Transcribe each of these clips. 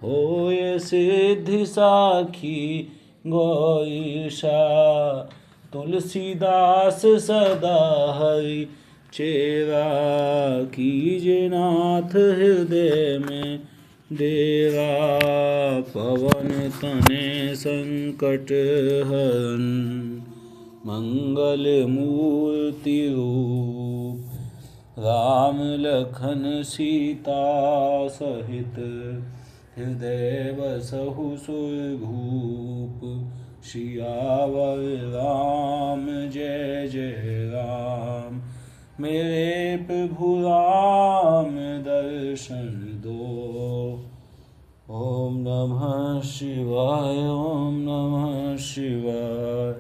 होय सिद्धि साखी गौरीशा। तुलसीदास सदा हरि चेरा, कीजे नाथ हृदय में डेरा। पवन तने संकट हरन, मंगल मूर्ति रूप। राम लखन सीता सहित, हृदय बसहु सुरभूप। सियावर राम जय जय राम, मेरे प्रभु राम दर्शन दो। ओम नमः शिवाय, ओम नमः शिवाय।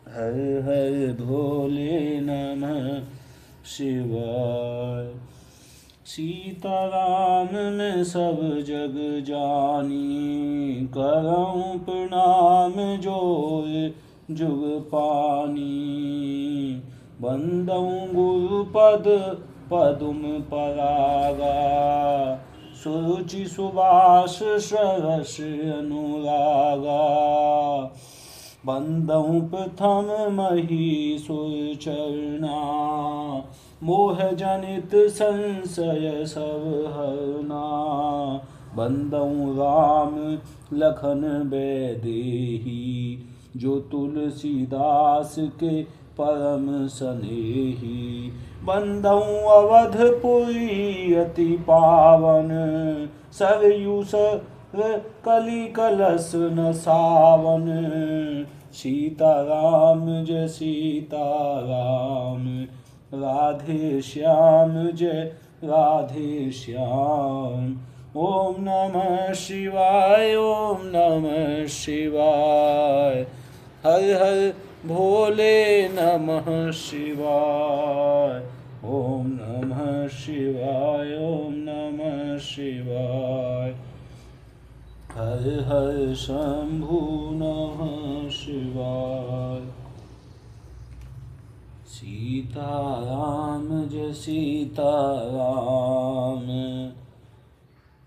हर हर भोले नमः शिवाय। सीताराम में सब जग जानी, करऊं प्रणाम जोर जुग पानी। बंदऊं गुरुपद पदुम परागा, सुरुचि सुबास सरस अनुरागा। बंदऊं प्रथम महीसुर चरना, मोह जनित संशय सब हरना। बंदऊं राम लखन बैदेही, जो तुलसीदास के परम सनेही। बंदऊं अवधपुरी अति पावन, सरयू सर कली कलश न सावन। सीताराम जय सीताराम, राधे श्याम जय राधे श्याम। ओम नमः शिवाय, ओम नमः शिवाय। हर हर भोले नमः शिवाय। ओम नमः शिवाय, ओम नमः शिवाय। हर हर शंभु नमः शिवाय। सीताराम जय सीताराम,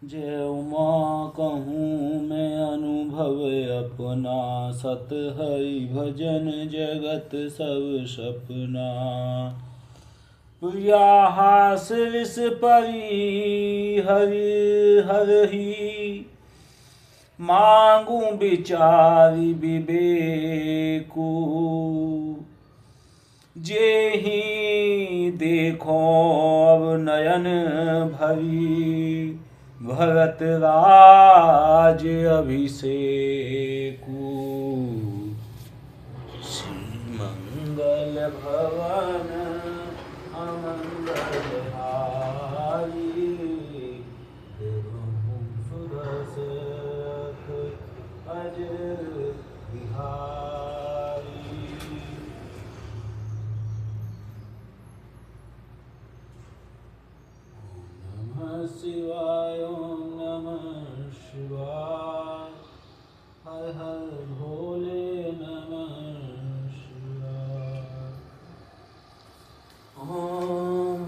जय उमा कहूँ मैं अनुभव अपना। सत हरि भजन जगत सब सपना। प्रिया हास विष परी हरि हरहि, मांगू विचारी विवेकु। जेहि देखो अब नयन भरी, भरत राज अभिषेकु। श्री मंगल भवन अमंगल हारी, सुदशरथ अजर बिहारी। नमः शिवाय, ओम नमः शिवाय। हर हर भोले नमः शिवाय। ओम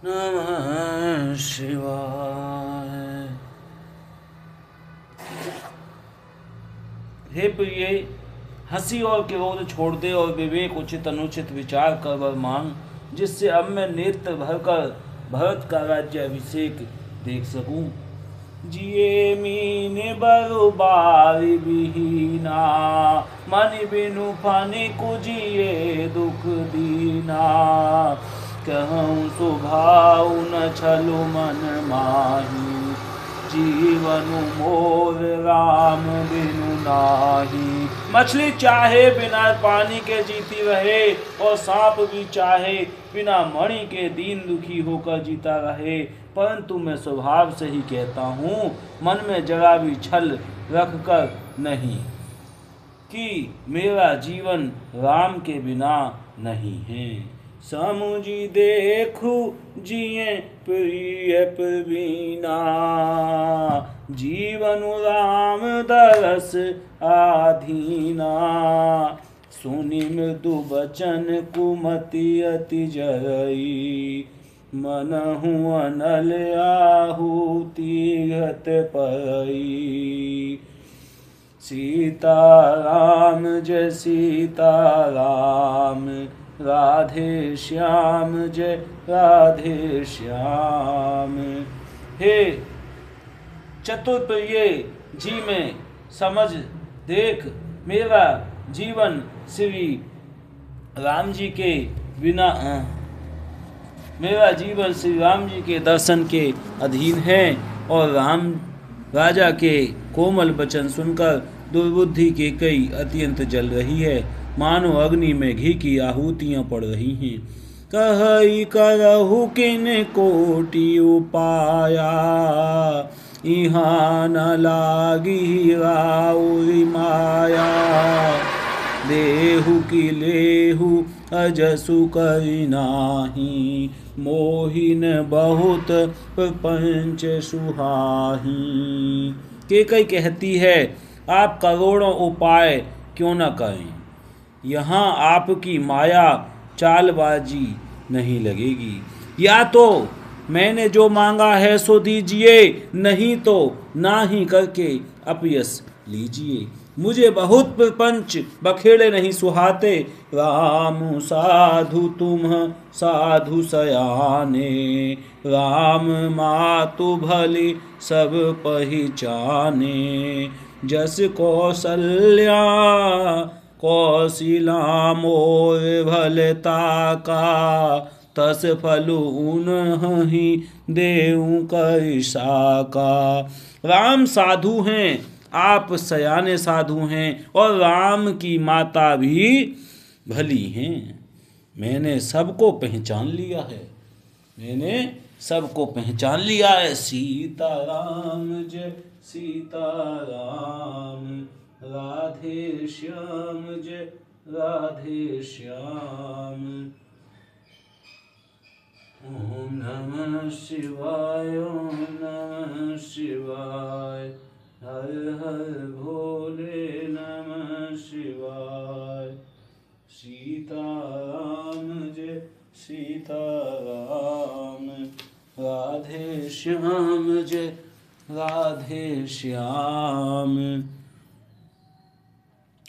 नमः शिवाय। हे प्रिय, हंसी और क्रोध छोड़ दे और विवेक उचित अनुचित विचार कर वर मांग, जिससे अब मैं नेत्र भरकर भरत का राज्य अभिषेक देख सकूं। जिये मीन बरुबारी बिहीना, मन बिनु फनि कुजिए दुख दीना। कहूँ सुभाव न छलु मन माही, जीवन मोर राम बिनु नाही। मछली चाहे बिना पानी के जीती रहे, और सांप भी चाहे बिना मणि के दीन दुखी होकर जीता रहे। परंतु मैं स्वभाव से ही कहता हूँ, मन में जरा भी छल रखकर नहीं, कि मेरा जीवन राम के बिना नहीं है। समुझी देखू जिये प्रिय प्रवीणा, जीवन राम दरस आधीना। सुनि मृदु बचन कुमति अति जरई, मनहु अनल आहुति घत पई। सीताराम जय सीताराम, राधे श्याम जय राधे श्याम। हे चतुर्प्रिय जी में समझ देख, मेरा जीवन श्री राम जी के बिना मेरा जीवन श्री राम जी के दर्शन के अधीन है, और राम राजा के कोमल वचन सुनकर दुर्बुद्धि के कई अत्यंत जल रही है, मानो अग्नि में घी की आहुतियाँ पड़ रही हैं। कहई करहु किन कोटि उपाया, इहाँ न लागी राउरी माया। देहु की लेहु अजसु करि नाही, मोहिन बहुत प्रपंच सुहाही। केकई कहती है, आप करोड़ों उपाय क्यों न करें, यहाँ आपकी माया चालबाजी नहीं लगेगी। या तो मैंने जो मांगा है सो दीजिए, नहीं तो ना ही करके अपयस लीजिए। मुझे बहुत प्रपंच बखेड़े नहीं सुहाते, राम साधु तुम साधु सयाने। राम मातु भली सब पहिचाने, जस कौशल्या कौशिला मोर भलता का। तस फलु उन्हीं देऊं कैसा का। राम साधु हैं, आप सयाने साधु हैं, और राम की माता भी भली हैं। मैंने सबको पहचान लिया है, मैंने सबको पहचान लिया है। सीताराम जय सीताराम, राधे श्याम जय राधे श्याम। ओम नमः शिवाय, ओम नमः शिवाय, हर हर भोले नमः शिवाय। सीताराम जय सीताराम, राधे श्याम जय राधे श्याम।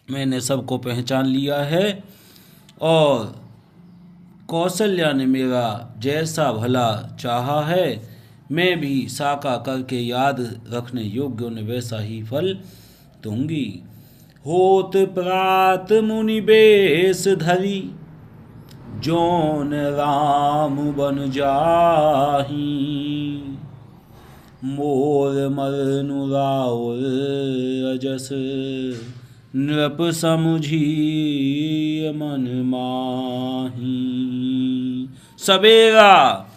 मैंने सबको पहचान लिया है, और कौशल्या ने मेरा जैसा भला चाहा है, मैं भी साका करके याद रखने योग्य ने वैसा ही फल दूंगी। होत प्रात मुनि बेश धरी, जोन राम बन जाही। मोर मरनु राउर अजस, नृप समुझी मन माही। सवेरा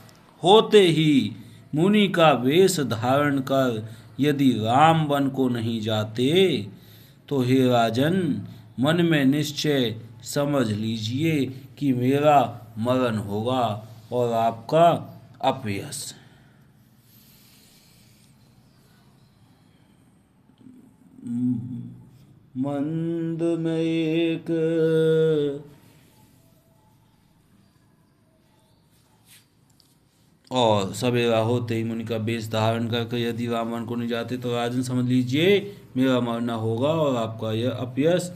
होते ही मुनि का वेश धारण कर यदि राम वन को नहीं जाते, तो हे राजन, मन में निश्चय समझ लीजिए कि मेरा मरण होगा और आपका अपयश। मंद में एक और सवेरा होते ही मुनि का वेश धारण करके यदि रावण को नहीं जाते, तो राजन समझ लीजिए मेरा मरना होगा और आपका यह अपयश।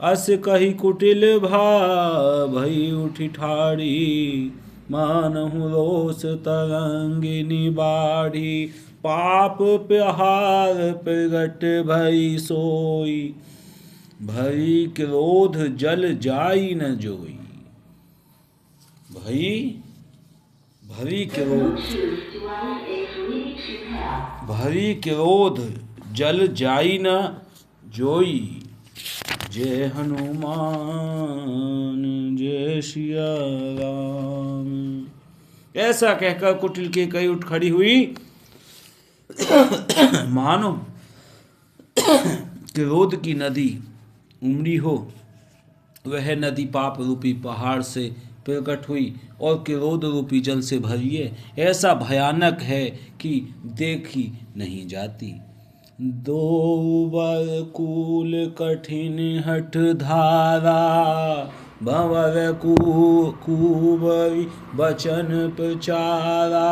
अस कही कुटिल भई उठी ठाड़ी, मानहु रोष तरंगिनी बाढ़ी। पाप प्रहार प्रगट भई सोई, भई क्रोध जल जाई न जोई। भरी क्रोध जल जाई न जोई। जय हनुमान जय सिया राम। ऐसा कहकर कुटिल के कई उठ खड़ी हुई, मानो क्रोध की नदी उमड़ी हो। वह नदी पाप रूपी पहाड़ से प्रकट हुई और क्रोध रूपी जल से भरी है। ऐसा भयानक है कि देखी नहीं जाती। दो बार कूल कठिन हठ धारा, भंवर कुबरी बचन प्रचारा,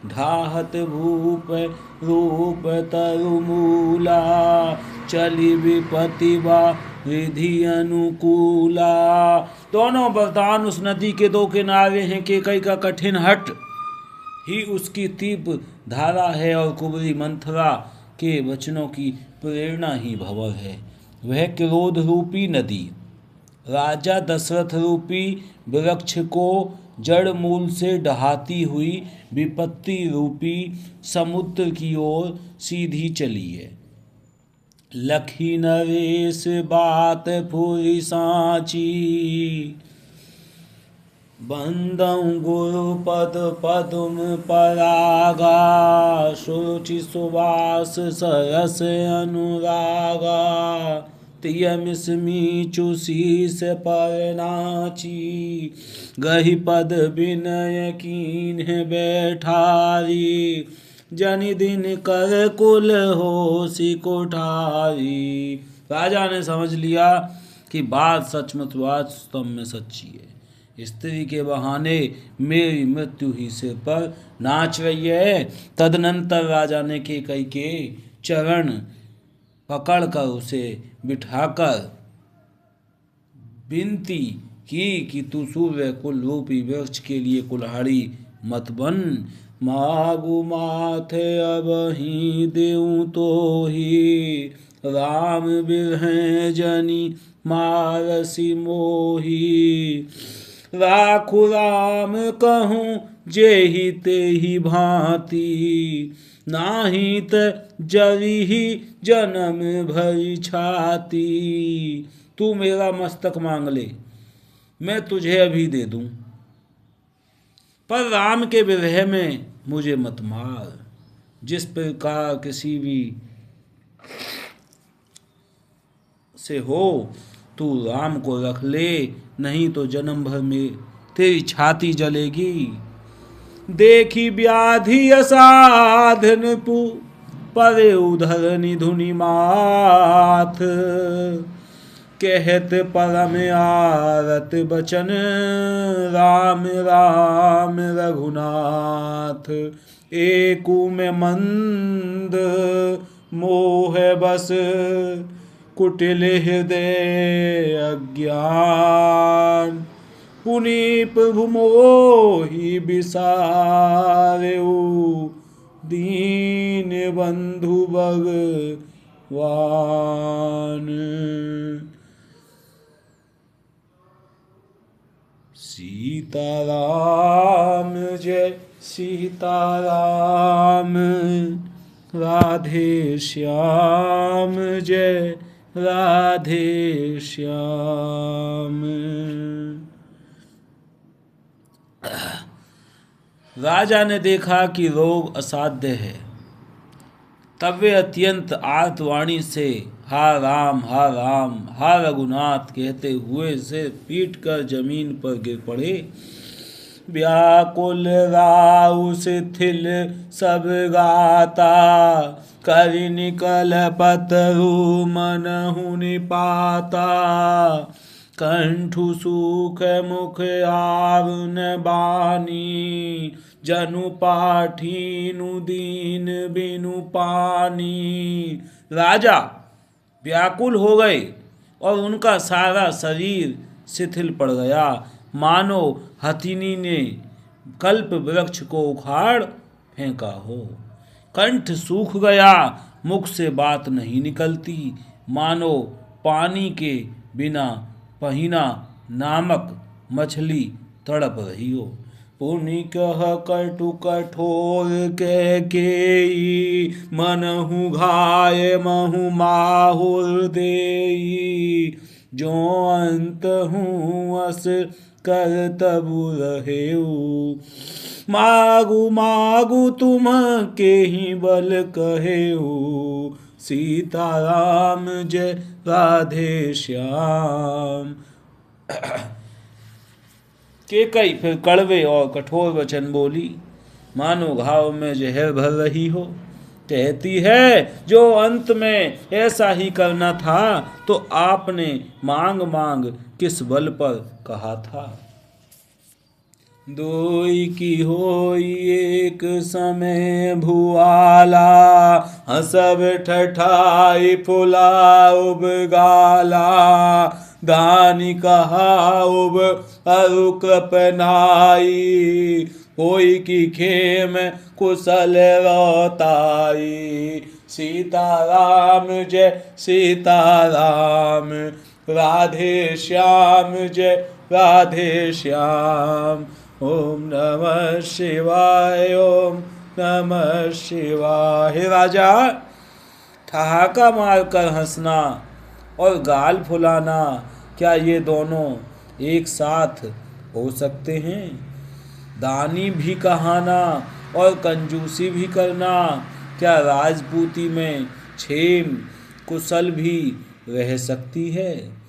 ढाहत भूप रूप तरुमूला, चली विपत्ति विधि अनुकूला। दोनों वरदान उस नदी के दो किनारे हैं। केकई का कठिन हट ही उसकी तीव्र धारा है और कुबरी मंथरा के वचनों की प्रेरणा ही भंवर है। वह क्रोध रूपी नदी राजा दशरथ रूपी वृक्ष को जड़ मूल से ढहाती हुई विपत्ति रूपी समुद्र की ओर सीधी चली है। लखी नरेश बात फुरी सांची, बंदं गुरुपद पदुम परागा, शुचि सुवास सरस अनुरागा, तियमिस्मी चुशीस पर नाची, गही पद विनय कीन्ह बैठारी, जनि दिन कर कुल होसी कोठारी। राजा ने समझ लिया कि बात सचमुच वास्तव में सच्ची है। स्त्री के बहाने मेरी मृत्यु ही सिर पर नाच रही है। तदनंतर राजा ने केकई के चरण पकड़कर उसे बिठाकर विनती की कि तू सूर्य कुल रूपी वृक्ष के लिए कुल्हाड़ी मत बन। मागु माथे अब ही देऊं तो ही, राम बिरह जनी मारसी मोही, राखु राम कहूँ जेहि तेहि भांति, नाही त जरी ही जन्म भरी छाती। तू मेरा मस्तक मांग ले, मैं तुझे अभी दे दूं, पर राम के विरह में मुझे मत मार। जिस प्रकार किसी भी से हो तू राम को रख ले, नहीं तो जन्म भर में तेरी छाती जलेगी। देखी व्याधि असाधन परे उधर निधुनि माथ, कहत परम आरत बचन राम राम रघुनाथ। एकु में मंद मोह बस कुटिल हृदय अज्ञान, पुनि प्रभु मोहि बिसारेउ दीन बंधु भगवान। सीताराम जय सीताराम, राधे श्याम जय राधे श्याम। राजा ने देखा कि रोग असाध्य है, तब वे अत्यंत आर्तवाणी से हा राम हा रघुनाथ कहते हुए से पीट कर जमीन पर गिर पड़े। व्याकुल राउ शिथिल सब गाता, करि निकल पतरु मनहु निपाता, कंठु सूख मुख आरुन बानी, जनु पाठीनु दीन बिनु पानी। राजा व्याकुल हो गए और उनका सारा शरीर शिथिल पड़ गया, मानो हथिनी ने कल्प वृक्ष को उखाड़ फेंका हो। कंठ सूख गया, मुख से बात नहीं निकलती, मानो पानी के बिना पहिना नामक मछली तड़प रही हो। पुनि कह कटु कठोर के मनहु घाय महु माहुर देई, जो अंत हूँ अस कर तबु रहेऊ, मागु मागु तुम के ही बल कहेऊ, सीताराम जय राधे श्याम। केकई फिर कड़वे और कठोर वचन बोली, मानो घाव में जहर भर रही हो। कहती है जो अंत में ऐसा ही करना था तो आपने मांग मांग किस बल पर कहा था। दोई की होई एक समय भुआला, हसब ठठाई फुला उबगाला, दानी कहा उब अरु कृपनाई, होई की खेम कुशल रोताई। सीताराम जय सीताराम, राधे श्याम जय राधे श्याम। ओम नमः शिवाय, ओम नमः शिवाय। हे राजा, ठहाका मारकर हंसना और गाल फुलाना, क्या ये दोनों एक साथ हो सकते हैं? दानी भी कहाना और कंजूसी भी करना, क्या राजपूती में क्षेम कुशल भी रह सकती है?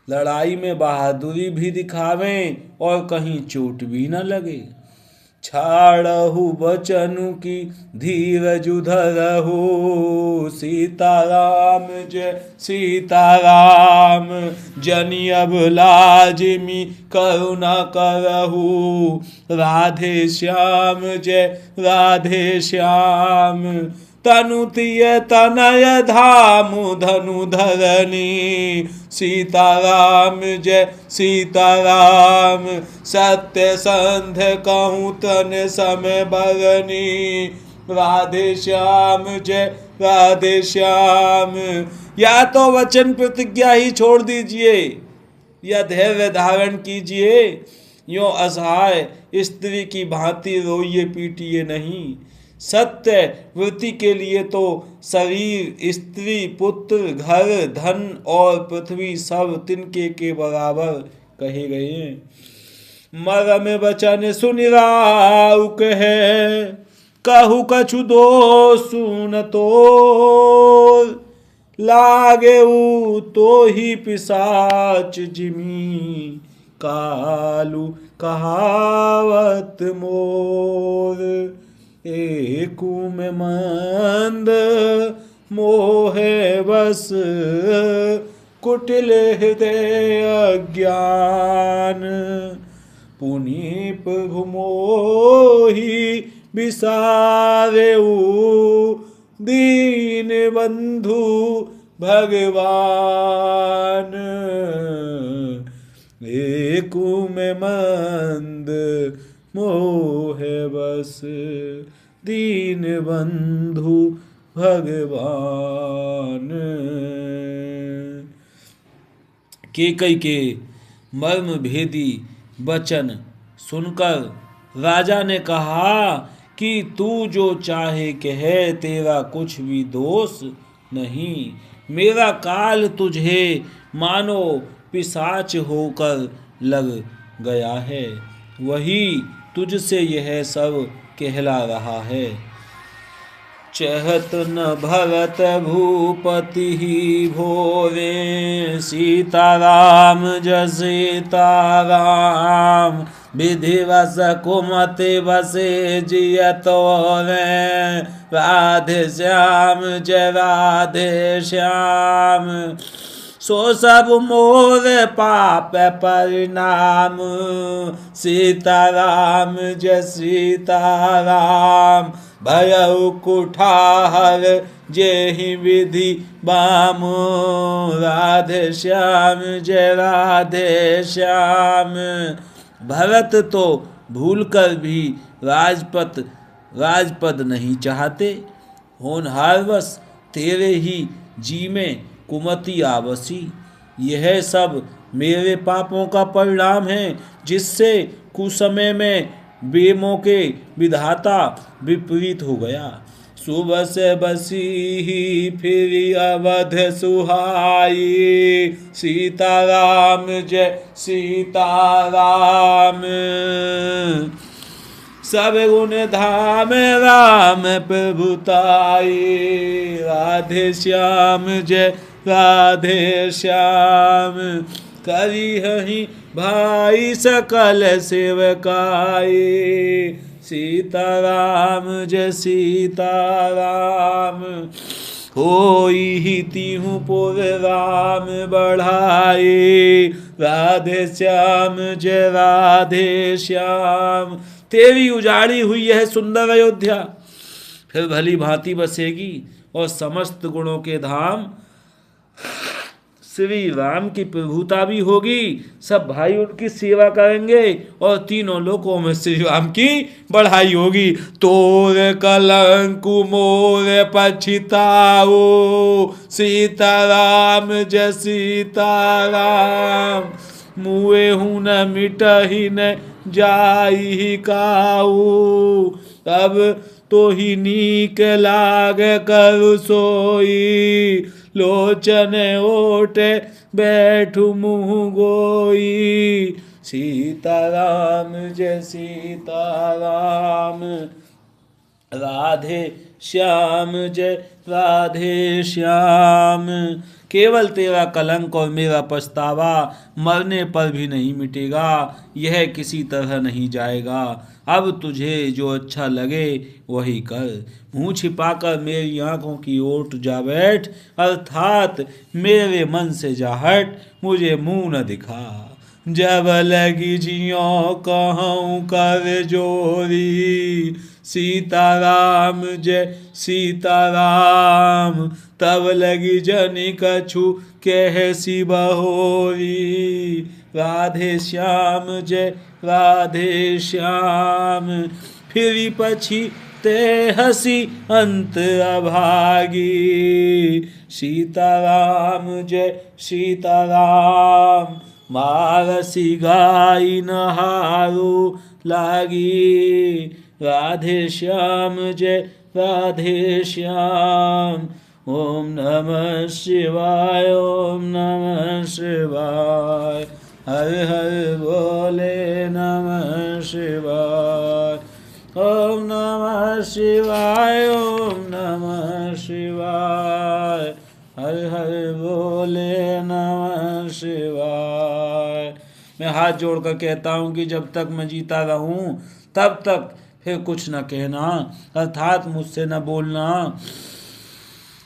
लड़ाई में बहादुरी भी दिखावें और कहीं चोट भी न लगे। छाड़हु बचनु की धीरज धरहु, सीताराम जय सीताराम, जनि अब लाजिमी करुणा करहु, राधे श्याम जय राधे श्याम। तनु तिय तनय धामु धनु धरनी, सीताराम जय सीताराम, सत्य संध कहूँ तन समय बरनी, राधे श्याम जय राधे श्याम। या तो वचन प्रतिज्ञा ही छोड़ दीजिए या धैर्य धारण कीजिए, यो असहाय स्त्री की भांति रोइए पीटिए नहीं। सत्य वृत्ति के लिए तो शरीर, स्त्री, पुत्र, घर, धन और पृथ्वी सब तिनके के बराबर कहे गए। मरम बचन सुनिराउ कहे, कहु कछु दोषु न तोर, लागे तो ही पिशाच जिमी, कालू कहावत मोर। एकू में मंद मोहे बस, कुटिल हृदय अज्ञान, पुनि प्रभु मोहि विसारेउ, दीन बंधु भगवान। एकू में मंद मोहे बस, दीन बंधु भगवान। केकई के मर्म भेदी वचन सुनकर राजा ने कहा कि तू जो चाहे कहे, तेरा कुछ भी दोष नहीं। मेरा काल तुझे मानो पिशाच होकर लग गया है, वही तुझसे यह सब कहला रहा है। चहत न भरत भूपति ही भोरे, सीताराम जय सीताराम, विधिवश कुमति बसे जियतो रे, राधे श्याम जय राधे श्याम। सो सब मोर पाप परिणाम, सीताराम जय सीताराम, भयउ कुठार जेहि विधि बाम, राधे श्याम जय राधे श्याम। भरत तो भूलकर भी राजपद नहीं चाहते, होनहारवश तेरे ही जी में कुमति आवसी। यह सब मेरे पापों का परिणाम है, जिससे कुसमय में बेमौके विधाता विपरीत हो गया। सुबह से बसी ही फिर अवध सुहाई, सीताराम जय सीताराम। सब गुण धाम राम प्रभुताई, राधे श्याम जय राधे श्याम। करी हहि भाई सकल सेवकाई, सीताराम जय सीताराम। राम। होई ही तीहूं पुर राम बढ़ाए, राधे श्याम जय राधे श्याम। तेरी उजाड़ी हुई यह सुंदर अयोध्या फिर भली भांति बसेगी और समस्त गुणों के धाम श्री राम की प्रभुता भी होगी। सब भाई उनकी सेवा करेंगे और तीनों लोकों में श्री राम की बढ़ाई होगी। तोर कलंकु मोर पछिताओ, सीताराम जय सीताराम। मुए हूँ न मिटहि न जाई काऊ, अब तो ही नीक लाग कर सोई। लोचन ओटे बैठु मुँह गोई, सीताराम जय सीताराम। राधे श्याम जय राधे श्याम। केवल तेरा कलंक और मेरा पछतावा मरने पर भी नहीं मिटेगा, यह किसी तरह नहीं जाएगा। अब तुझे जो अच्छा लगे वही कर। मुंह छिपाकर मेरी आंखों की ओर जा बैठ, अर्थात मेरे मन से जा हट, मुझे मुंह न दिखा। जब लगी जियो कहूँ कर जोरी, सीताराम जय सीताराम। तब लगी जनि कछु कहसी बहोरी, राधे श्याम जय राधे श्याम। फिरी पछी ते हसी अंत अभागी, सीताराम जय सीताराम। मारसी गाई नहारो लागी, राधे श्याम जय राधे श्याम। ओम नमः शिवाय ओम नमः शिवाय, हर हर बोले नमः शिवाय। ओम नमः शिवाय ओम नमः शिवाय, हर हर बोले नमः शिवाय। मैं हाथ जोड़कर कहता हूँ कि जब तक मैं जीता रहूं तब तक फिर कुछ न कहना, अर्थात मुझसे न बोलना।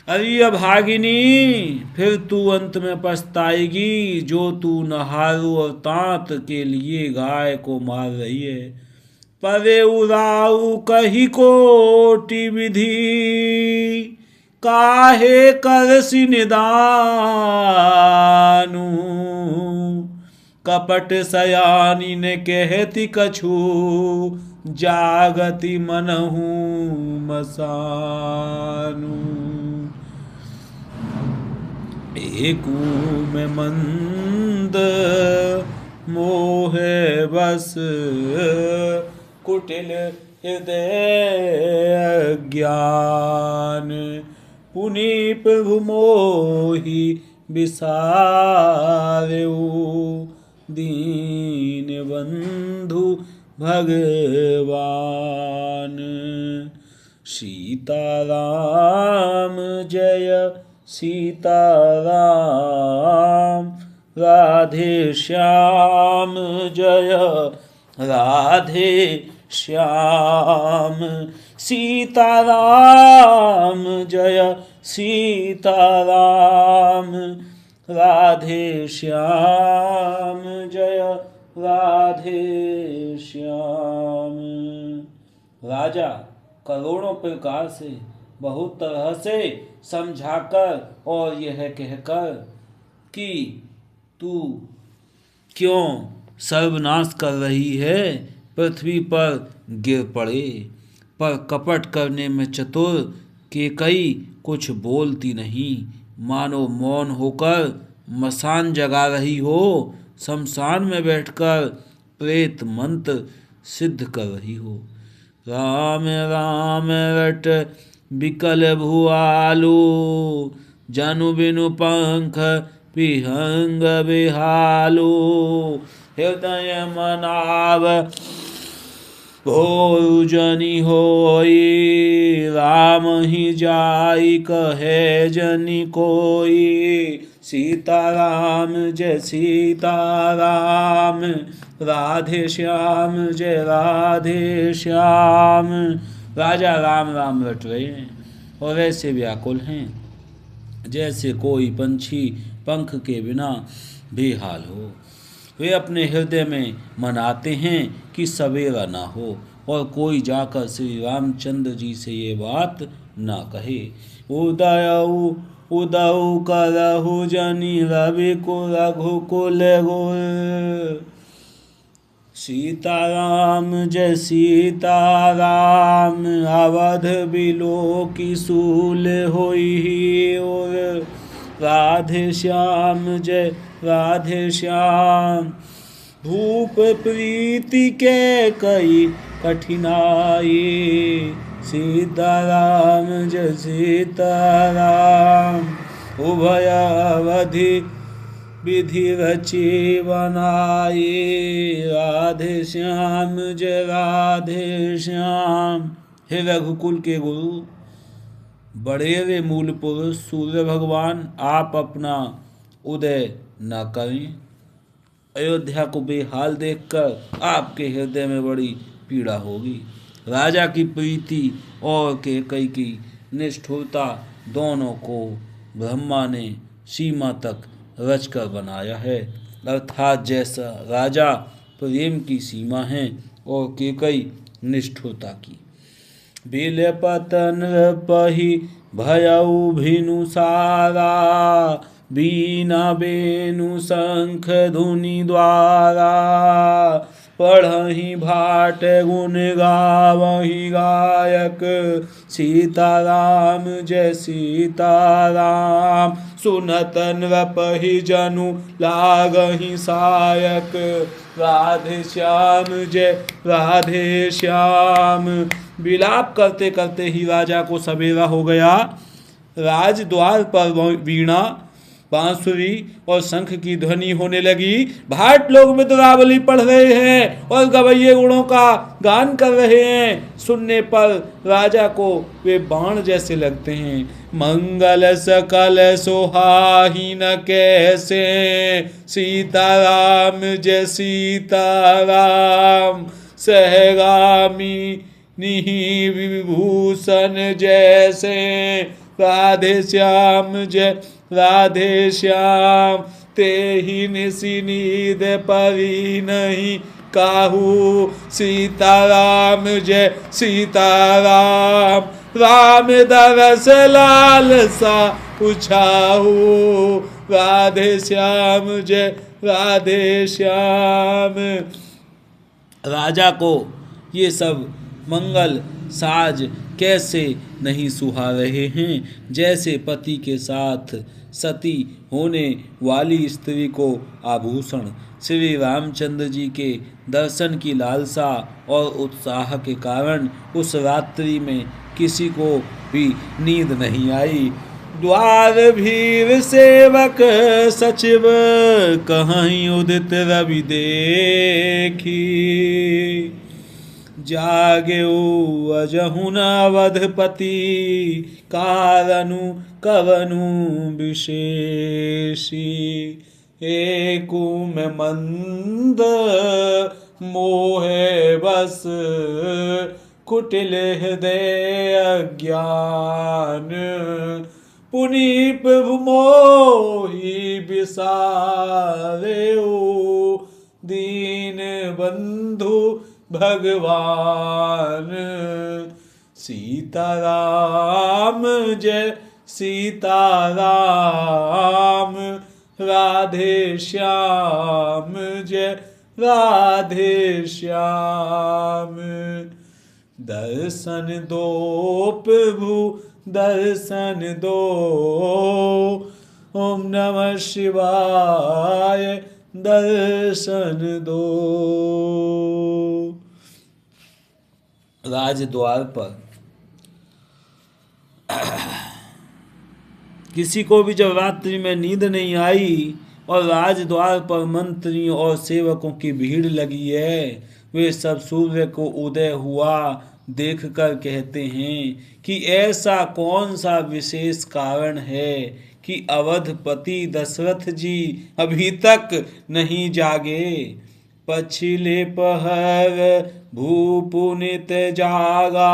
अरे अभागिनी, फिर तू अंत में पछताएगी जो तू नहारू और तात के लिए गाय को मार रही है। परे उराऊ कही कोटि विधि, काहे करसि निदानु। कपट सयानी ने कहती कछु, जागति मनहु मसानु। एकू में मंद मोहे बस, कुटिल हृदय ज्ञान। पुनि प्रभु मोहि बिसारेऊ, दीन बंधु भगवान। सीताराम जय सीताराम, राधे श्याम जय राधे श्याम। सीताराम जय सीताराम, राधे श्याम जय राधे श्याम। राजा करोड़ों प्रकार से बहुत तरह से समझाकर और यह कहकर कि तू क्यों सर्वनाश कर रही है, पृथ्वी पर गिर पड़े। पर कपट करने में चतुर केकई कुछ बोलती नहीं, मानो मौन होकर मसान जगा रही हो, शमशान में बैठकर प्रेत मंत्र सिद्ध कर रही हो। राम राम रट बिकल भुआलू, जनु बिनु पंख विहंग बिहालू। हृदय मनाव भोरु जनि होई, राम ही जाई कहे जनि कोई। सीताराम जय सीताराम, राधे श्याम जय राधे श्याम। राजा राम राम रट रहे हैं और ऐसे व्याकुल हैं जैसे कोई पंछी पंख के बिना बेहाल हो। वे अपने हृदय में मनाते हैं कि सवेरा ना हो और कोई जाकर श्री रामचंद्र जी से ये बात ना कहे। उदयऊ उदऊ करहु जनि रवि को रघुकुल गुर। सीताराम जय सीताराम अवध बिलो की सूल होई और राधे श्याम जय राधे श्याम। भूप प्रीति के कई कठिनाई सीताराम जय सीताराम। उभय अवधि विधि रची बनाई राधे श्याम जय राधे श्याम। हे रघुकुल के गुरु बड़ेरे मूल पुरुष सूर्य भगवान, आप अपना उदय न करें। अयोध्या को बेहाल देखकर आपके हृदय में बड़ी पीड़ा होगी। राजा की प्रीति और कैकेयी की निष्ठुरता दोनों को ब्रह्मा ने सीमा तक रचकर बनाया है। अर्थात जैसा राजा प्रेम की सीमा है और कैकेयी निष्ठुरता की। बिल पतन पही भयउ भिनु सारा बीना बेनु शंख धुनि द्वारा। पढ़हि भाट गुण गावहि गायक सीताराम जय सीताराम। सुनत नृपहि जनु लागहि सायक राधे श्याम जय राधे श्याम। विलाप करते करते ही राजा को सवेरा हो गया। राजद्वार पर वीणा बांसुरी और शंख की ध्वनि होने लगी। भाट लोग मित्रावली पढ़ रहे हैं और गवैये गुणों का गान कर रहे हैं। सुनने पर राजा को वे बाण जैसे लगते हैं। मंगल सकल सोहाही न कैसे सीताराम जय सीताराम। सहगामी निहि विभूषण जैसे राधे श्याम जय राधे श्याम। तेहि निशि नींद परी नहीं काहू सीताराम जय सीताराम। राम दरस लालसा पूछाहू राधे श्याम जय राधे श्याम। राजा को ये सब मंगल साज कैसे नहीं सुहा रहे हैं, जैसे पति के साथ सती होने वाली स्त्री को आभूषण। श्री रामचंद्र जी के दर्शन की लालसा और उत्साह के कारण उस रात्रि में किसी को भी नींद नहीं आई। द्वार भीर सेवक सचिव कहीं उदित रवि देखी। जागे अजहु न अवधपति कारनु कवनु विशेषी। एकु में मंद मोहे बस कुटिल हृदय अज्ञान। पुनि प्रभु मोहि बिसारेउ दीन बंधु भगवान। सीताराम जय सीताराम राधे श्याम जय राधे श्याम। दर्शन दो प्रभु दर्शन दो। ओम नमः शिवाय दर्शन दो। राजद्वार पर किसी को भी जब रात्रि में नींद नहीं आई और राजद्वार पर मंत्रियों और सेवकों की भीड़ लगी है, वे सब सूर्य को उदय हुआ देखकर कहते हैं कि ऐसा कौन सा विशेष कारण है कि अवधपति दशरथ जी अभी तक नहीं जागे। पछिले पहर भूपुनित जागा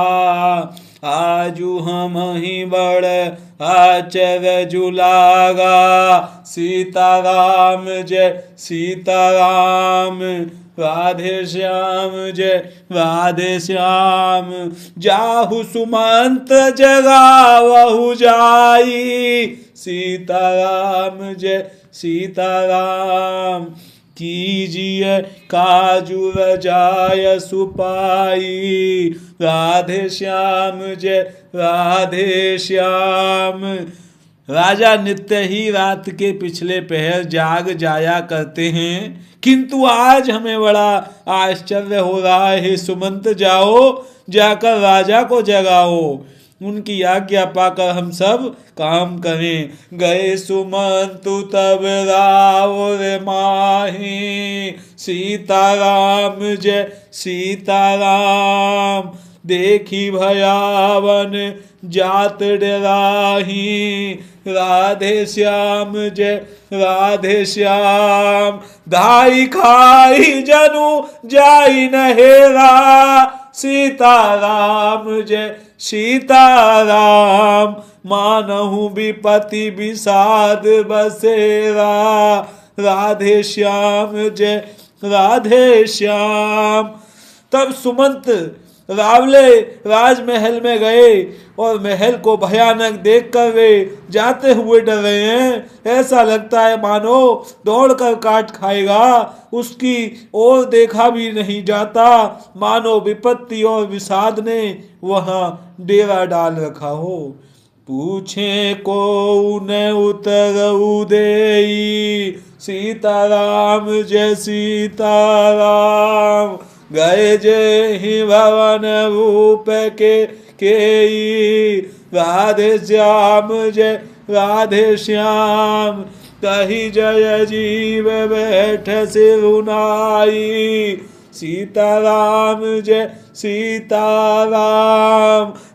आजू हम ही बड़ आचरजु लागा। सीताराम जय सीताराम, राधे श्याम जय राधे श्याम। जाहु सुमंत जगावहु जाई, सीताराम जय सीताराम। कीजिए काजू रजाय सुपाई, राधे श्याम जय राधे श्याम। राजा नित्य ही रात के पिछले पहर जाग जाया करते हैं, किंतु आज हमें बड़ा आश्चर्य हो रहा है। सुमंत जाओ, जाकर राजा को जगाओ, उनकी आज्ञा पाकर हम सब काम करें। गए सुमंतु तब रावर माही, सीताराम जय सीताराम। देखी भयावन जात डराही, राधे श्याम जय राधे श्याम। धाई खाई जनु जाई नहेरा, सीताराम जय सीताराम। मानहु विपति विषाद बसेरा, राधे श्याम जय राधे श्याम। तब सुमंत रावले राजमहल में गए और महल को भयानक देखकर वे जाते हुए डर रहे हैं। ऐसा लगता है मानो दौड़कर काट खाएगा, उसकी ओर देखा भी नहीं जाता, मानो विपत्ति और विषाद ने वहां डेरा डाल रखा हो। पूछे को न उतर देई, सीताराम जय सीताराम। गए जय ही भवन रूप के, राधे श्याम जय राधे श्याम। कही जय जीव बैठ सिरुनाई, सीताराम जय सीताराम।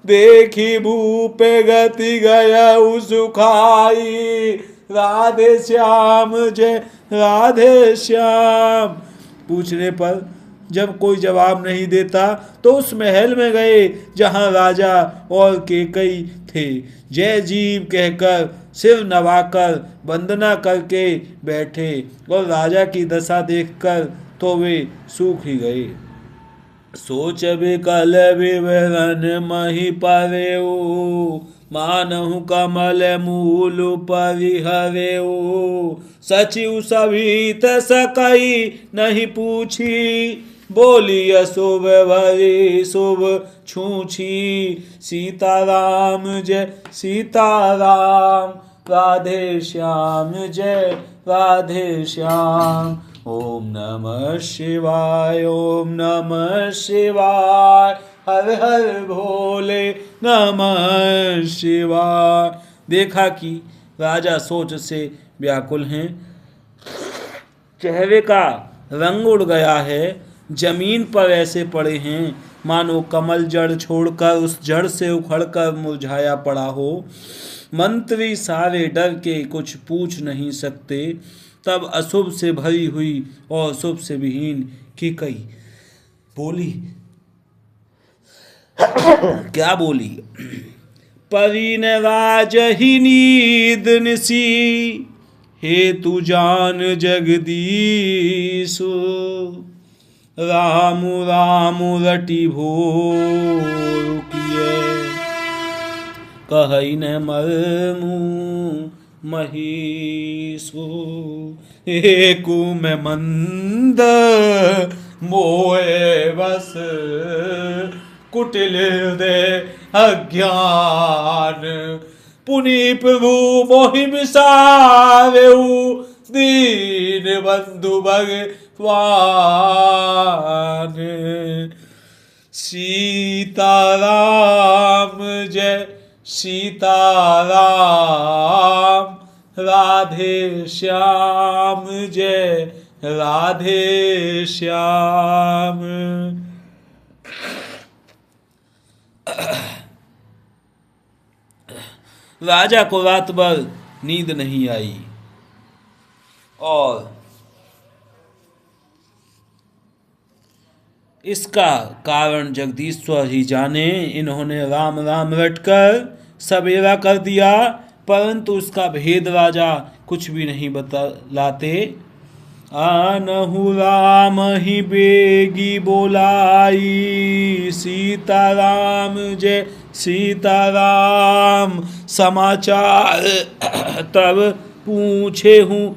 देखी भूप गति गया सुखाई, राधे श्याम जय राधे श्याम। पूछने पर जब कोई जवाब नहीं देता तो उस महल में गए जहां राजा और केकई थे। जय जीव कहकर सिर नवाकर वंदना करके बैठे और राजा की दशा देखकर तो वे सूख ही गए। सोच विकल विवरण मही परेऊ, मानहु कमल मूल परिहरेऊ। सचिव सभीत सकई नहीं पूछी, बोली अशुभ भरी शुभ छूछी। सीताराम जय सीताराम, राधे श्याम जय राधे श्याम। ओम नमः शिवाय ओम नमः शिवाय, हर हर भोले नमः शिवाय। देखा कि राजा सोच से व्याकुल हैं, चेहरे का रंग उड़ गया है, जमीन पर ऐसे पड़े हैं मानो कमल जड़ छोड़कर उस जड़ से उखड़कर मुरझाया पड़ा हो। मंत्री सारे डर के कुछ पूछ नहीं सकते। तब अशुभ से भरी हुई और शुभ से विहीन केकई बोली, क्या बोली? परीन राजहि नीद निसी, हे तू जान जगदीशु। रामु रामु रटी भोर किए, कहई न मरमु महीसु। एकु में मंद मोए बस, कुटिल दे अज्ञान। पुनि प्रभु मोहि बिसावेऊ, दीन बंधु भगवान। सीताराम जय सीताराम, राधे श्याम जय राधे श्याम। राजा को रात भर नींद नहीं आई और इसका कारण जगदीश्वर ही जाने। इन्होंने राम राम रटकर सवेरा कर दिया, परंतु उसका भेद राजा कुछ भी नहीं बतलाते। आनहु राम ही बेगी बोलाई, सीताराम जय सीताराम। समाचार तब पूछे हूँ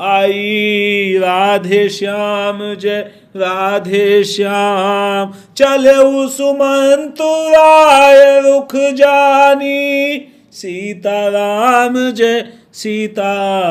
आई, राधे श्याम जय राधे श्याम। चले सुमंत राय रुख जानी, सीताराम जय सीताराम।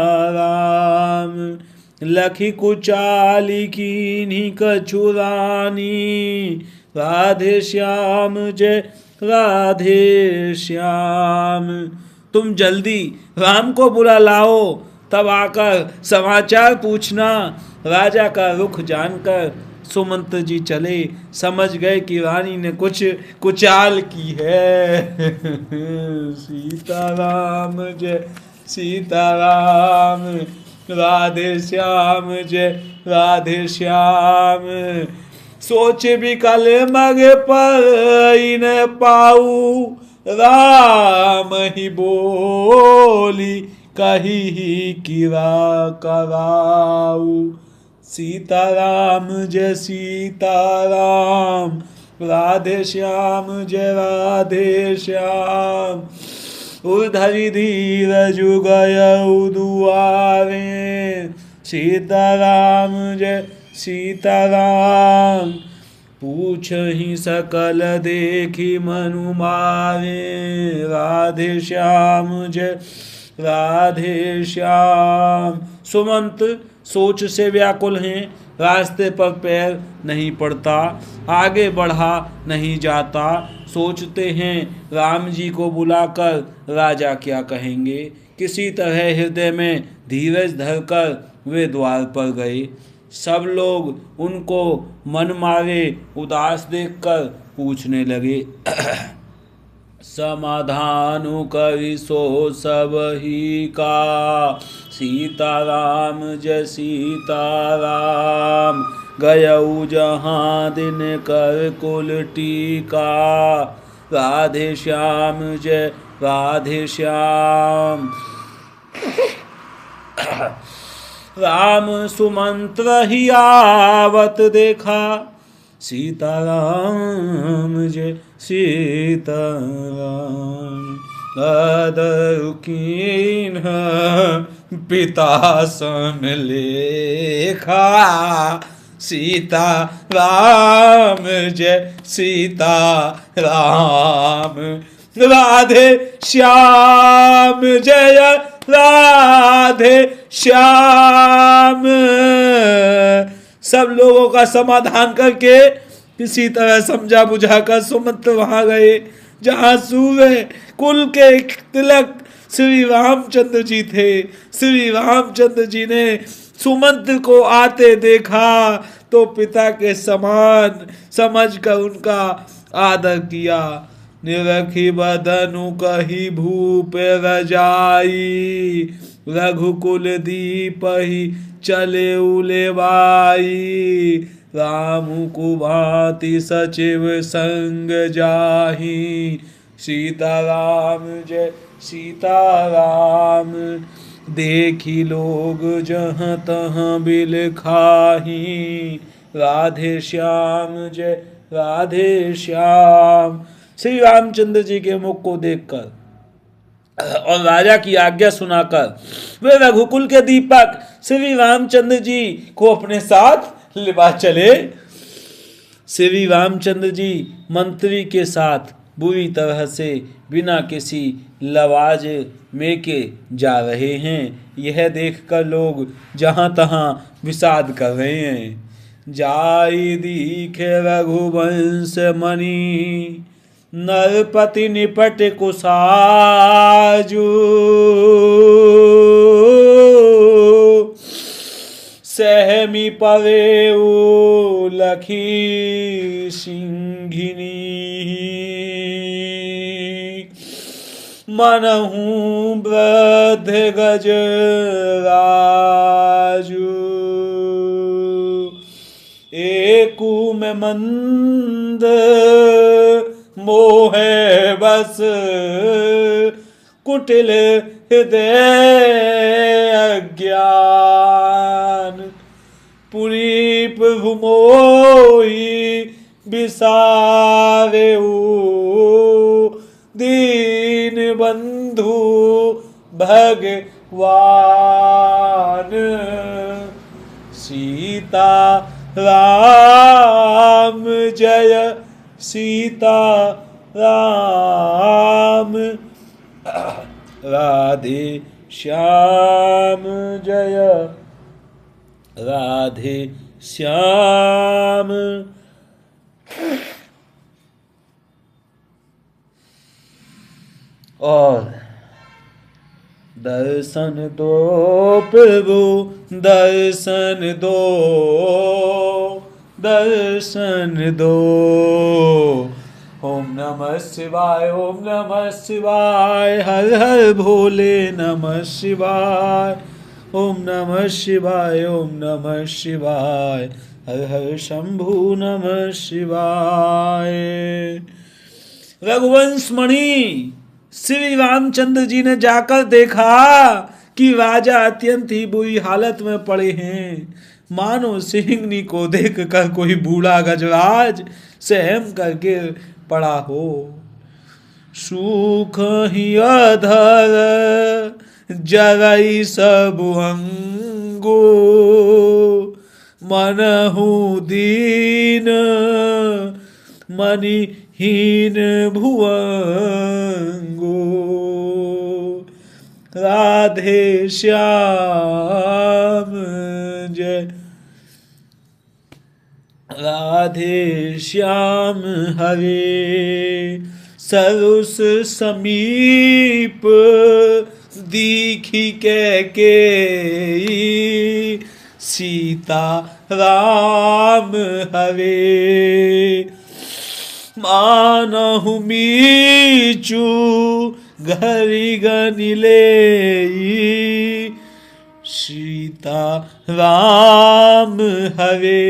लखी कुचाली कीन्ही कछुरानी, राधे श्याम जय राधे श्याम। तुम जल्दी राम को बुला लाओ, तब आकर समाचार पूछना। राजा का रुख जानकर सुमंत जी चले, समझ गए कि रानी ने कुछ कुचाल की है। सीताराम जय सीताराम, राधे श्याम जय राधे श्याम। सोच विकल मग पर न पाऊ, राम ही बोली कही किरा कराऊ। सीताराम जय सीताराम, राधे श्याम जय राधे श्याम। उधरि धीरज गयउ दुआरे, सीताराम जय सीताराम। पूछहि सकल देखी मनु मारे, राधे श्याम जय राधे श्याम। सुमंत सोच से व्याकुल हैं, रास्ते पर पैर नहीं पड़ता, आगे बढ़ा नहीं जाता। सोचते हैं राम जी को बुलाकर राजा क्या कहेंगे। किसी तरह हृदय में धीरज धरकर वे द्वार पर गए। सब लोग उनको मन मारे उदास देखकर पूछने लगे। समाधानु करि सो सब ही का, सीताराम जय सीताराम। गयऊ जहाँ दिन कर कुल टीका, राधे श्याम जय राधे श्याम। राम सुमंत्र ही आवत देखा, सीताराम जय सीताराम। अदरुकीन पिता सम लेखा, सीता राम जय सीता राम। राधे श्याम जय राधे श्याम। सब लोगों का समाधान करके किसी तरह समझा बुझाकर सुमंत वहां गए जहां सूर्य कुल के तिलक श्री रामचंद्र जी थे। श्री रामचंद्र जी ने सुमंत को आते देखा तो पिता के समान समझकर उनका आदर किया। निरखी बदनु कही भूप रजाई, रघुकुल दीप ही चले उलेवाई। राम कुभांति सचिव संग जाही, सीताराम जय सीताराम। देखी लोग जहाँ तहाँ बिल खाही, राधे श्याम जय राधे श्याम। श्री रामचंद्र जी के मुख को देखकर और राजा की आज्ञा सुनाकर वे रघुकुल के दीपक श्री रामचंद्र जी को अपने साथ लिबा चले। श्री रामचंद्र जी मंत्री के साथ बुरी तरह से बिना किसी लवाज में के जा रहे हैं। यह देखकर लोग जहां तहां विषाद कर रहे हैं। जाई दीखे रघुवंश मणि, नरपति निपट कुसाजू। सहमी परे लखी सिंघिनी, मनहु वृद्ध गज राजू। एक कूम मंद मोहे बस कुटिल हृदय अज्ञान पुरी प्रभु मोहि बिसारे दीन बंधु भगवान सीता राम जय सीता राम राधे श्याम जय राधे श्याम। और दर्शन दो प्रभु दर्शन दो दर्शन दो। ओम नमः शिवाय ओम नमः शिवाय हर हर भोले नमः शिवाय ओम नमः शिवाय ओम नमः शिवाय हर हर शंभु नमः शिवाय। रघुवंश मणि श्री रामचंद्र जी ने जाकर देखा कि राजा अत्यंत ही बुरी हालत में पड़े हैं, मानो सिंहनी को देखकर कोई बूढ़ा गजराज सहम करके पड़ा हो। सूख ही अधर जरई सब अंगो मनहु दीन मनिहीन भुवंगो राधे श्याम जय राधे श्याम हरे। सरुस समीप दीखी के सीता राम हरे मानहु मीचू घरी गनिले सीता राम हरे।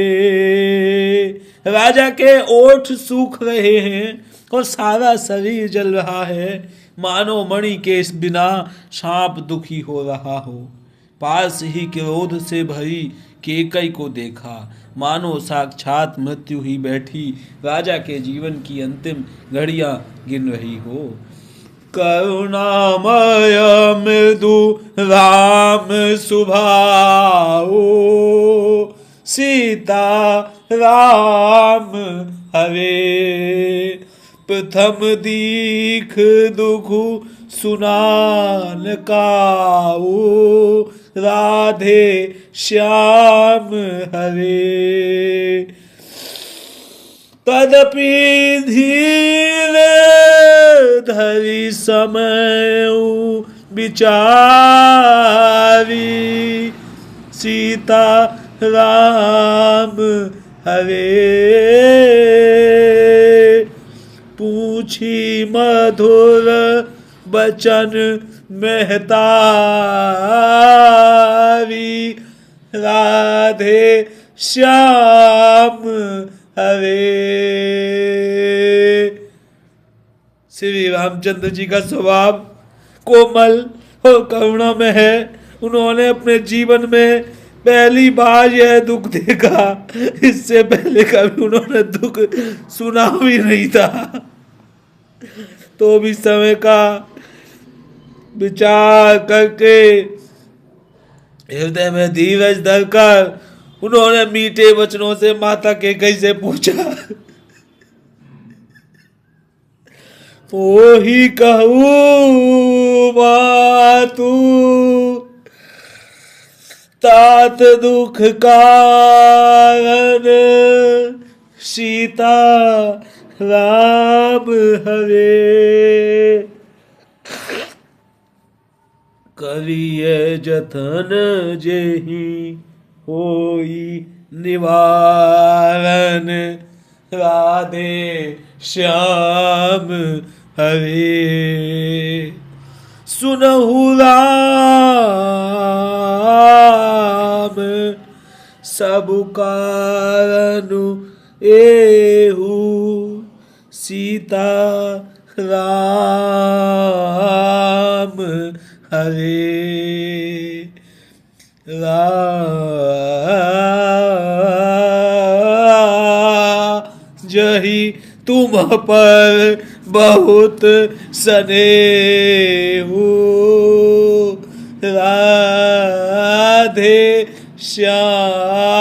राजा के ओठ सूख रहे हैं और सारा शरीर जल रहा है, मानो मणि के बिना सांप दुखी हो रहा हो। पास ही क्रोध से भरी केकई को देखा, मानो साक्षात मृत्यु ही बैठी राजा के जीवन की अंतिम घड़ियां गिन रही हो। करुणामय मृदु राम सुभाओ सीता राम हरे प्रथम दीख दुख सुनान काओ राधे श्याम हरे। तदपि धीरे धरि समय विचारी सीता राम हरे पूछी मधुर बचन महतारी राधे श्याम हरे। श्री रामचंद्र जी का स्वभाव कोमल और करुणा में है। उन्होंने अपने जीवन में पहली बार यह दुख देखा, इससे पहले कभी उन्होंने दुख सुना भी नहीं था। तो भी समय का विचार करके हृदय में धीरज धरकर उन्होंने मीठे वचनों से माता के कैसे पूछा, ओही कहूँ मातु तात दुख कारण सीता राम हरे करिय जतन जेहि होई निवारण राधे श्याम हरे। सुनहु राम सब कारनु एहू सीता राम हरे जही तुम पर बहुत स्नेहु राधे श्याम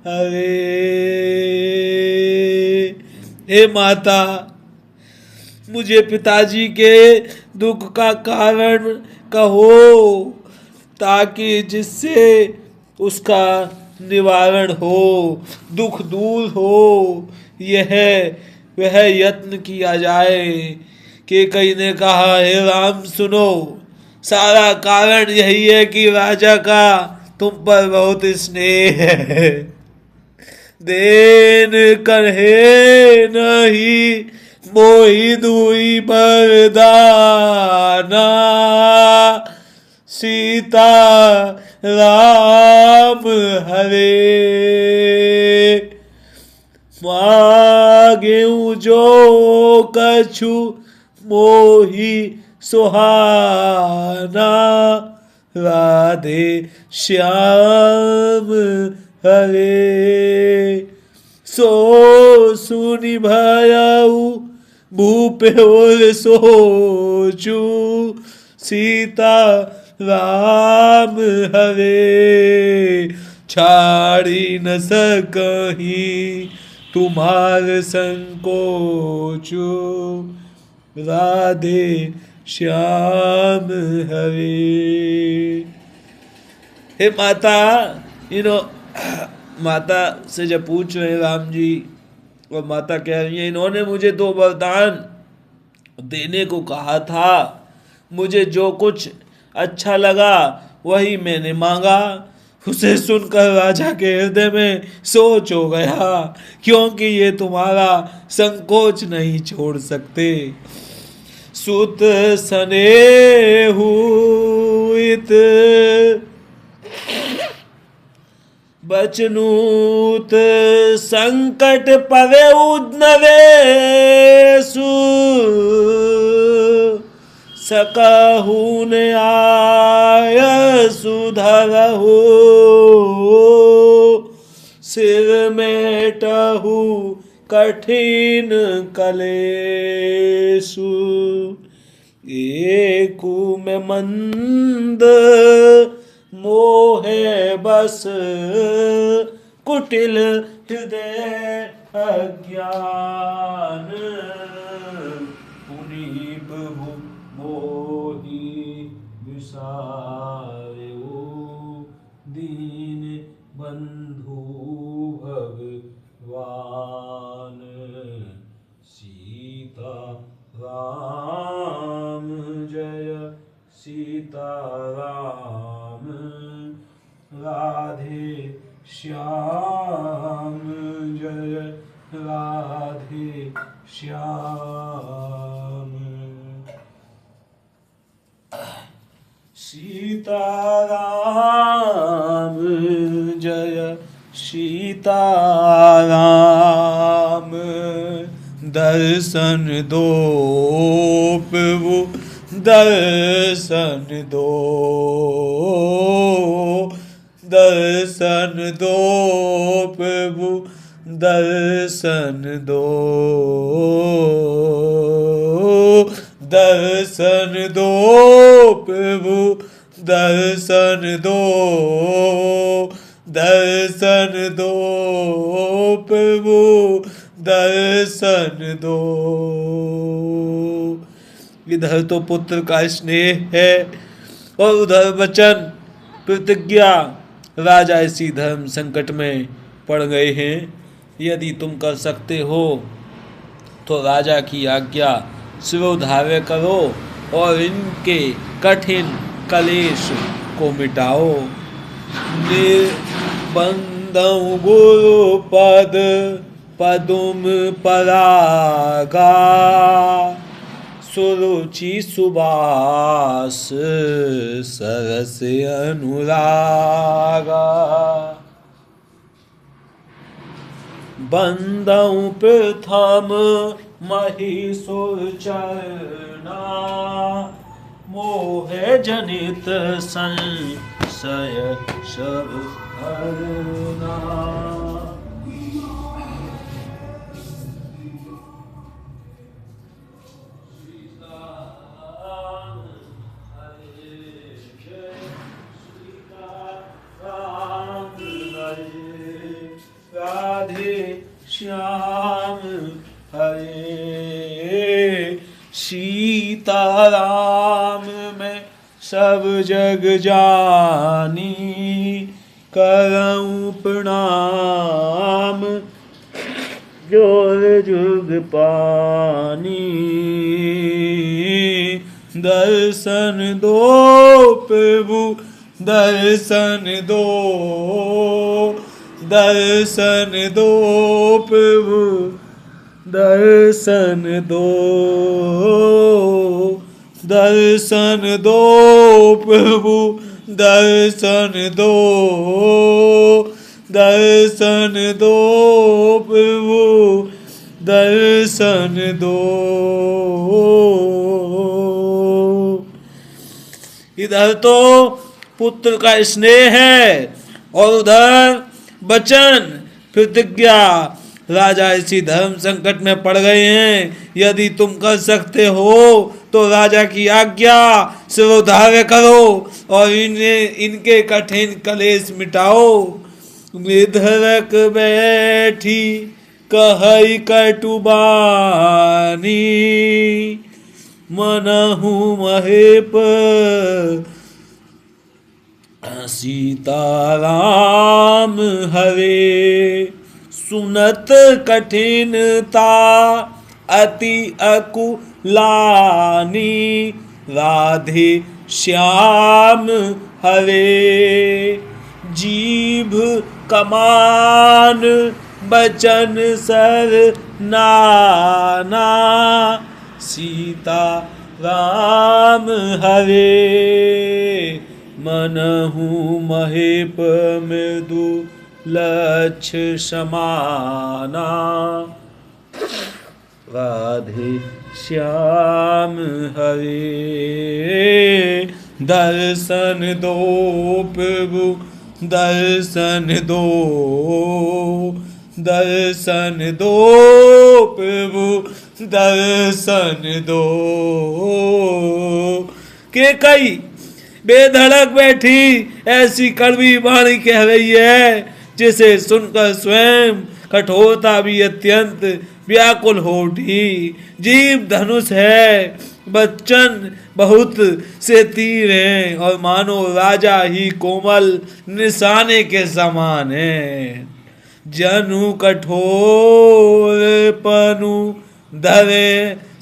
हरे। हे माता, मुझे पिताजी के दुख का कारण कहो, ताकि जिससे उसका निवारण हो, दुख दूर हो, वह यत्न किया जाए। कैकेयी ने कहा, हे राम सुनो, सारा कारण यही है कि राजा का तुम पर बहुत स्नेह है। देन कहे नहीं मोहि दुई बरदाना, सीता राम हरे मांगेऊ जो कछु मोहि सुहाना, राधे श्याम हरे। सो सुनि भयऊ भूप और सोचू, सीता राम हरे छाड़ी न सकहीं तुम्हार संकोचू, राधे श्याम हरे। हे माता, माता से जब पूछ रहे राम जी, और माता कह रही है इन्होंने मुझे 2 वरदान देने को कहा था, मुझे जो कुछ अच्छा लगा वही मैंने मांगा। उसे सुनकर राजा के हृदय में सोच हो गया, क्योंकि ये तुम्हारा संकोच नहीं छोड़ सकते। सुत स्नेहु इत बचनूत संकट पवे नरेसु, सकहुन आय सुधरहु, सिर मेटहु कठिन कलेसु, एकु में मंद मोहे बस, कुटिल हृदय अज्ञान, पुनीप मोहि विसारेउ, दीन बंधु भगवान, सीता राम जय सीता राम, राधे श्याम जय राधे श्याम। सीता राम जय सीता राम, दर्शन दो प्रभु दर्शन दो, दर्शन दो प्रभु दर्शन दो, दर्शन दो प्रभु दर्शन दो, दर्शन दो प्रभु दर्शन दो। इधर तो पुत्र का स्नेह है और उधर वचन प्रतिज्ञा। राजा इसी धर्म संकट में पड़ गए हैं। यदि तुम कर सकते हो तो राजा की आज्ञा शिरोधार्य करो और इनके कठिन कलेश को मिटाओ। निर्बंधं गुरु पद पदुम परागा, सुरुचि सुबास सरस अनुरागा। बंदऊ प्रथम महीसुर चरना, मोहे जनित संशय सब हरना। राधे श्याम हरे सीताराम में सब जग जानी, करऊं प्रणाम जोर जुग पानी। दर्शन दो प्रभु दर्शन दो, दर्शन दो प्रभु दर्शन दो, दर्शन दो प्रभु दर्शन दो, दर्शन दो प्रभु दर्शन दो। इधर तो पुत्र का स्नेह है और उधर वचन प्रतिज्ञा। राजा इसी धर्म संकट में पड़ गए हैं, यदि तुम कर सकते हो तो राजा की आज्ञा सिरोधार्य करो और इनके कठिन कलेश मिटाओ। निधरक बैठी कहई कटुबानी, मनहु महेप सीताराम हरे। सुनत कठिनता अति अकुलानी, राधे श्याम हरे। जीभ कमान बचन सर नाना, सीता राम हरे। मनहु महेप मृदु लक्ष समाना, राधे श्याम हरे। दर्शन दो प्रभु दर्शन दो, दर्शन दो प्रभु दर्शन दो। के कई बेधड़क बैठी ऐसी कड़वी वाणी कह रही है, जिसे सुनकर स्वयं कठोरता भी अत्यंत व्याकुल हो उठी। जीव धनुष है, बच्चन बहुत से तीर हैं और मानो राजा ही कोमल निशाने के समान है। जनु कठोर पनु धरे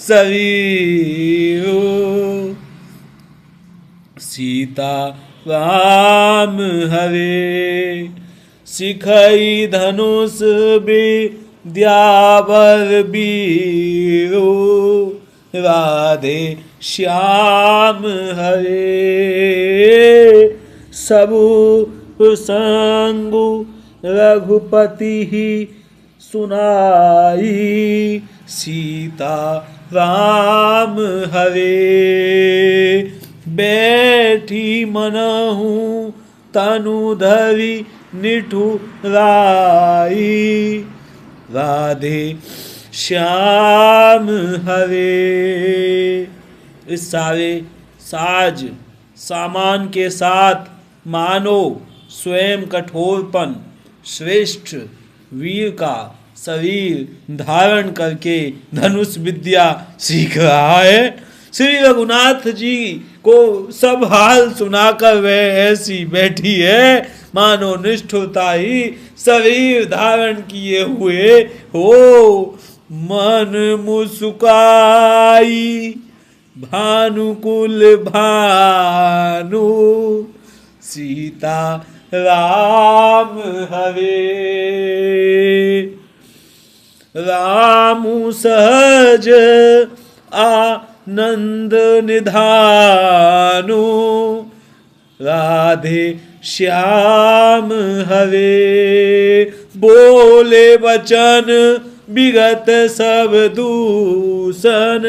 शरीर, सीता राम हरे। सिखई धनुष विद्यावर बीरो, राधे श्याम हरे। सबु प्रसंगु रघुपति ही सुनाई, सीता राम हरे। बैठी मनहु तनु धरि निठुराई, राधे श्याम हरे। इस सारे साज सामान के साथ मानो स्वयं कठोरपन श्रेष्ठ वीर का शरीर धारण करके धनुष विद्या सीख रहा है। श्री रघुनाथ जी को सब हाल सुनाकर वह ऐसी बैठी है मानो निष्ठुरता ही शरीर धारण किए हुए हो। मन मुस्काई भानुकुल भानु, सीता राम हरे। रामु सहज आनंद निधानु, राधे श्याम हरे। बोले वचन विगत सब दूषण।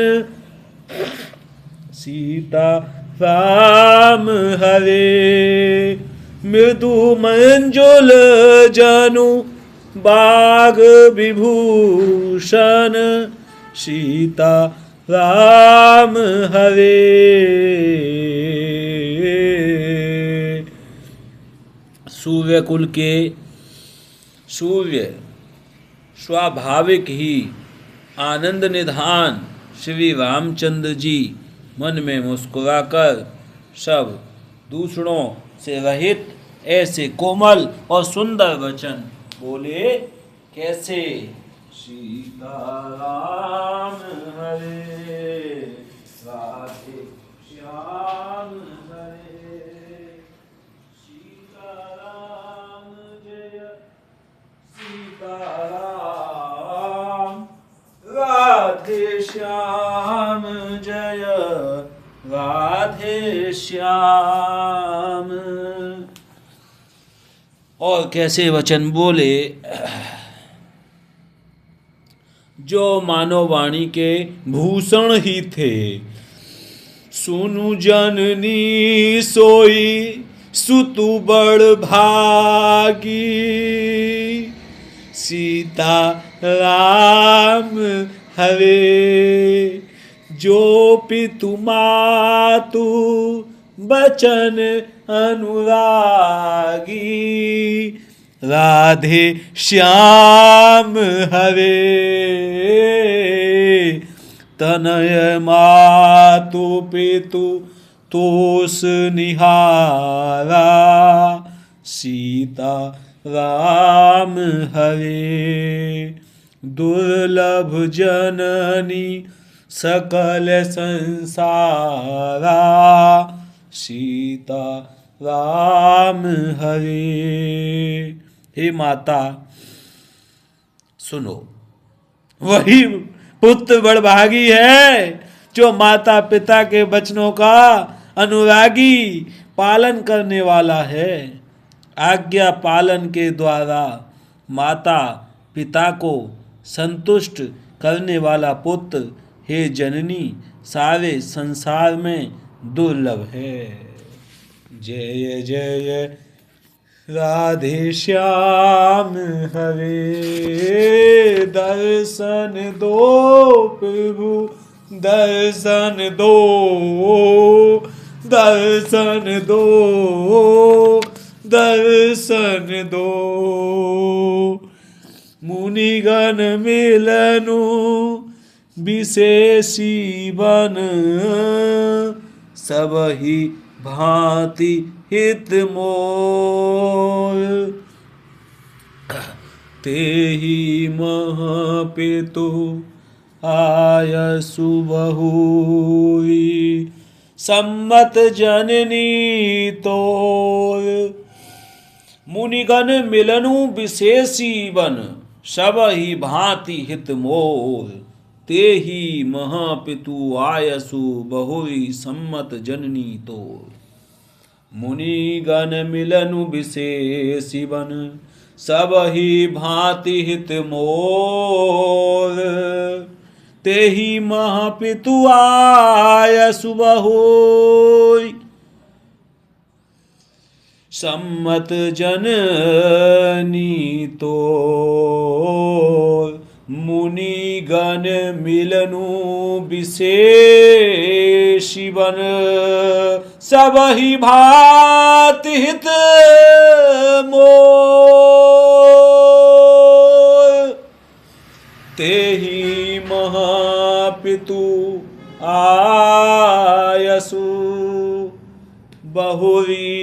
सीता राम हरे मृदु मंजुल जनु बाग विभूषण। सीता राम हरे। सूर्य कुल के सूर्य स्वाभाविक ही आनंद निधान श्री रामचंद्र जी मन में मुस्कुराकर सब दूसरों से रहित ऐसे कोमल और सुंदर वचन बोले। कैसे? सीता राम हरे राधे श्याम हरे। सीता राम जय सीता राम राधे श्याम जय राधे श्याम। और कैसे वचन बोले जो मानव वाणी के भूषण ही थे। सुनु जननी सोई सुतु बड़ भागी। सीता राम हरे जो पितु मातु बचन अनुरागी। राधे श्याम हरे तनय मातु पितु तोष निहारा। सीता राम हरे दुर्लभ जननी सकल संसारा। सीता राम हरे। हे माता सुनो, वही पुत्र बड़भागी है जो माता पिता के वचनों का अनुरागी पालन करने वाला है। आज्ञा पालन के द्वारा माता पिता को संतुष्ट करने वाला पुत्र हे जननी सारे संसार में दुर्लभ है। जय जय राधे श्याम हरे दर्शन दो प्रभु दर्शन दो दर्शन दो दर्शन दो। मुनिगण मिलनु विशेषी बन सब ही भांति हित मोर। तेहि महापितु आयसु बहुई सम्मत जननी तोर। मुनिगण मिलनु विशेषी बन सब ही भांति हित मोर। तेहि महापितु आयसु बहुरी सम्मत जननी तोर। मुनिगण मिलनु विशेषी बन सब ही भांति हित मोर। तेहि महापितु आयसु बहुरी सम्मत जननी तोर। मुनिगण मिलनु विशेषी बन सब ही भांति हित मोर। तेहि महापितु आयसु बहुरी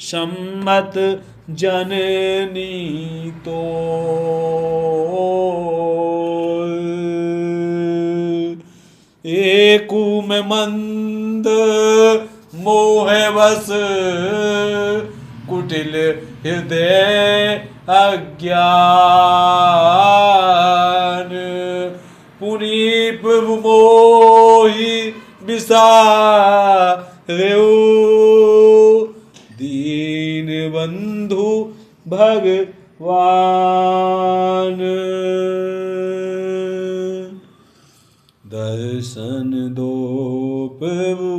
सम्मत जननी तोर। एकु में मंद मोह बस कुटिल हृदय अज्ञान। पुनीप मोहि विसारेऊ दीन बंधु भग वान। दर्शन दो प्रभु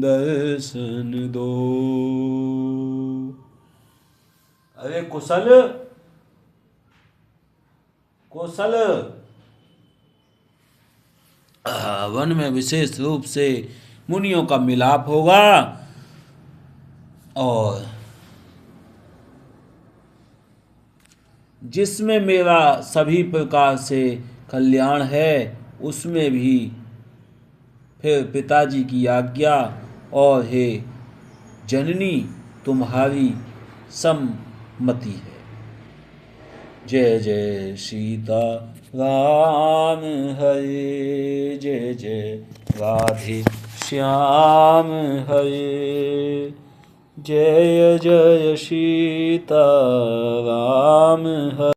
दर्शन दो। अरे कुशल कुशल। वन में विशेष रूप से मुनियों का मिलाप होगा और जिसमें मेरा सभी प्रकार से कल्याण है उसमें भी फिर पिताजी की आज्ञा और हे जननी तुम्हारी सम्मति है। जय जय सीता राम हरे जय जय राधे श्याम हरे। जय जय सीता राम हरे।